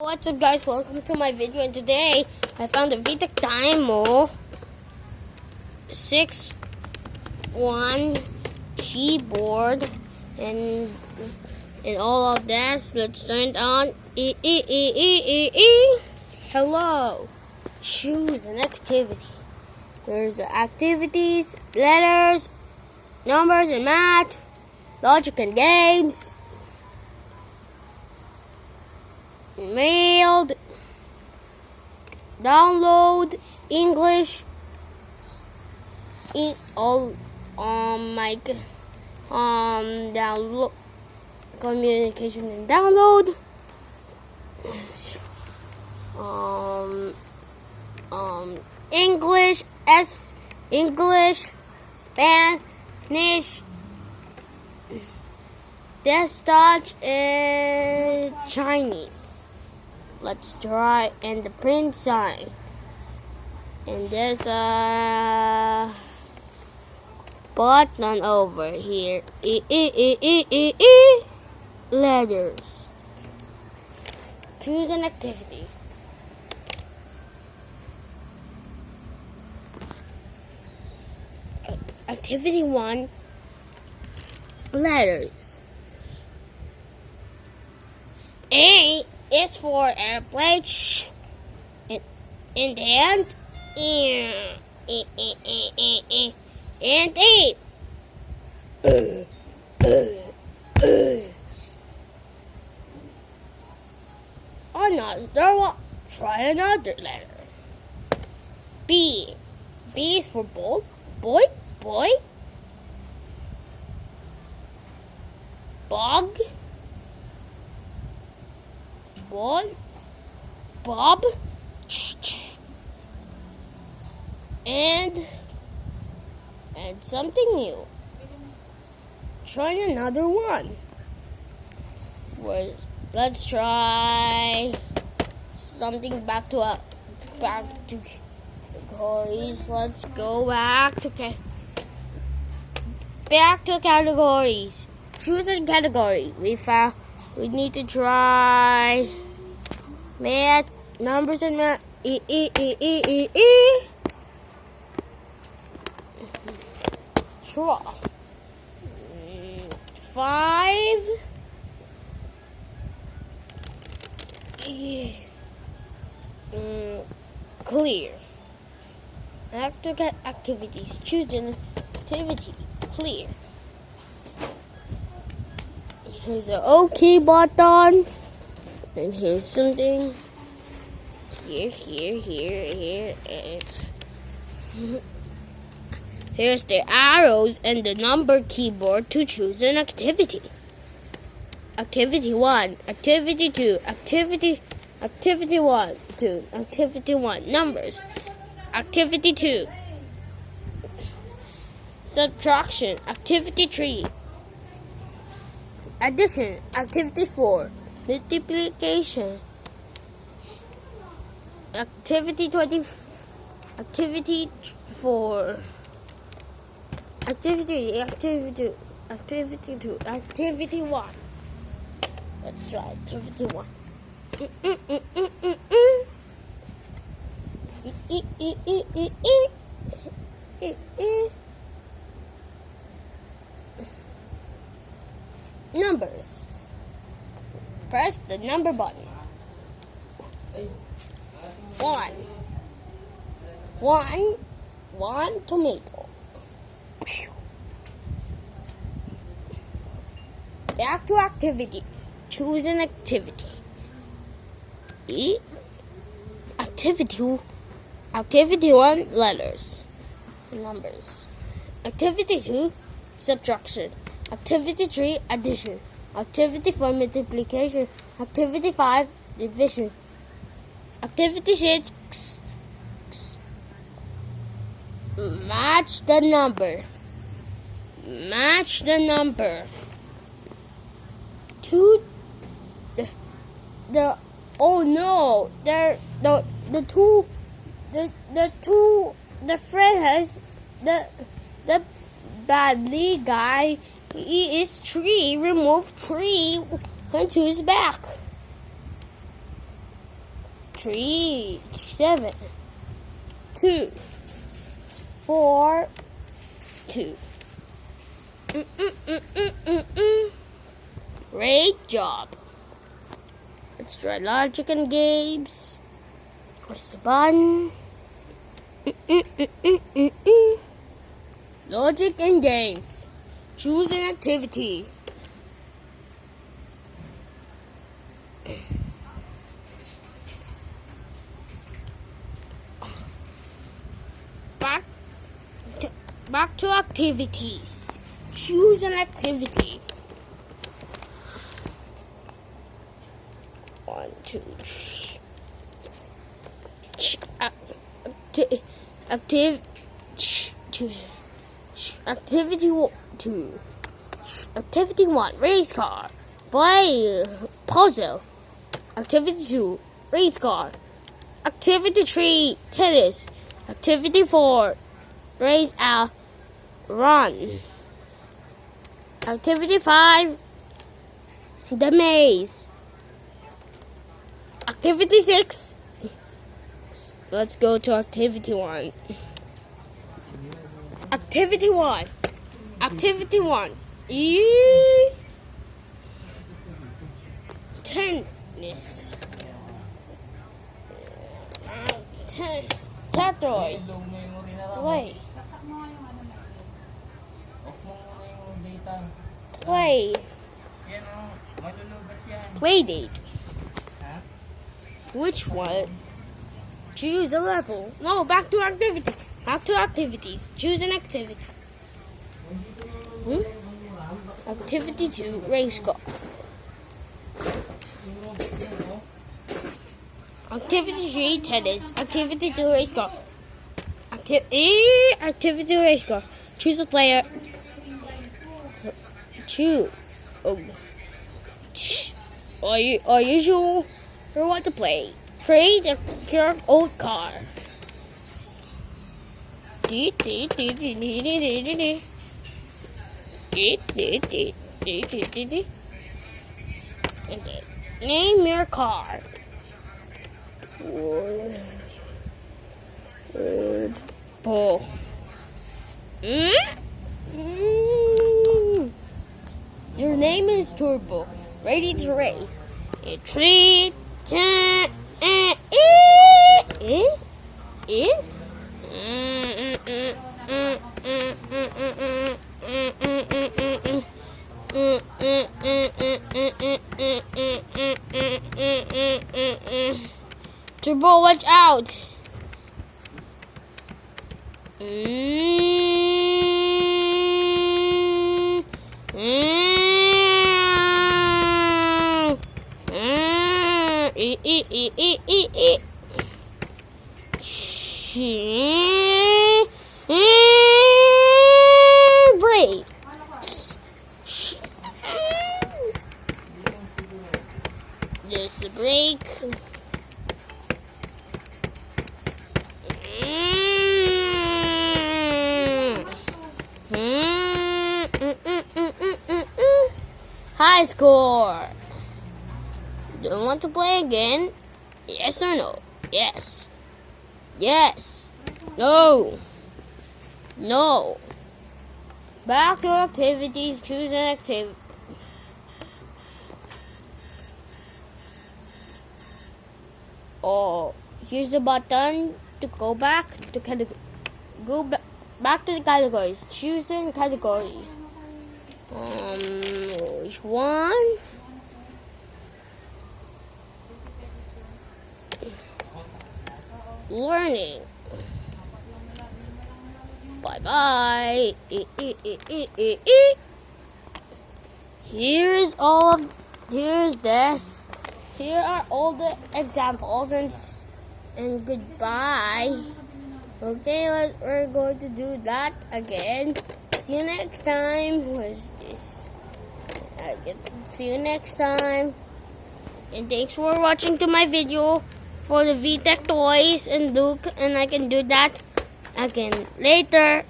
What's up guys, welcome to my video, and today I found a VTech Dymo 6.1 keyboard and all of that. Let's turn it on. Hello. Choose an activity. There's the activities, letters, numbers and math, logic and games, mailed, download, English, download, communication and download, English, English, Spanish, desktop, and Chinese. Let's try, and the print sign, and there's a button over here. Letters. Choose an activity. Activity 1, letters. A is for airplane, and E. Another one. Try another letter. B. B is for boy. Bug. Bob, and something new. Try another one. Let's try something back to categories. Let's go back to categories. Choose a category. We need to try math, numbers and math. Draw. 5. Clear. Activities. Choose an activity. Clear. Here's an OK button, and here's something here, and here's the arrows and the number keyboard to choose an activity. Activity 1, activity 2, activity 1, 2, activity 1, numbers, activity 2, subtraction, activity 3, addition, activity 4, multiplication, activity 20, activity 4, activity 2, activity 1. Let's try activity 1. Numbers. Press the number button. 1 tomato. Back to activities. Choose an activity. Activity 1, letters, numbers. Activity 2, subtraction. Activity 3, addition. Activity 4, multiplication. Activity 5, division. Activity 6, match the number. Two. The friend has the badly guy. He is 3. Remove 3 and choose back. 3, 7, 2, 4, 2. Great job. Let's try logic and games. Press the button. Logic and games. Choose an activity. Back to activities. Choose an activity. 1, 2, 3. Activity 2. Activity 1, race car. Play puzzle. Activity 2, race car. Activity 3, tennis. Activity 4, race out, run. Activity 5, the maze. Activity 6. Let's go to activity 1. Activity 1. Activity 1. Tennis. Tatoy. Play. Play. Play date. Which one? Choose a level. No, back to activity. Back to activities. Choose an activity. Activity 2, race car. Activity 3, tennis. Activity 2, race car. Activity race car. Choose a player. Choose. Are you sure what to play? Create your old car. Name your car. Turbo. Your name is Turbo. Ready to race. 3, 2, Turbo, watch out! Break. There's a break. High score. Don't want to play again? Yes or no? Yes. Yes. No. No. Back to activities. Choose an activity. Oh, here's the button to go back to category. Back to the categories. Choose a category. Which one? Learning. Bye-bye. Here's this. Here are all the examples and goodbye. Okay, we're going to do that again. See you next time. Where's this? See you next time. And thanks for watching to my video for the VTech toys and Luke, and I can do that again later.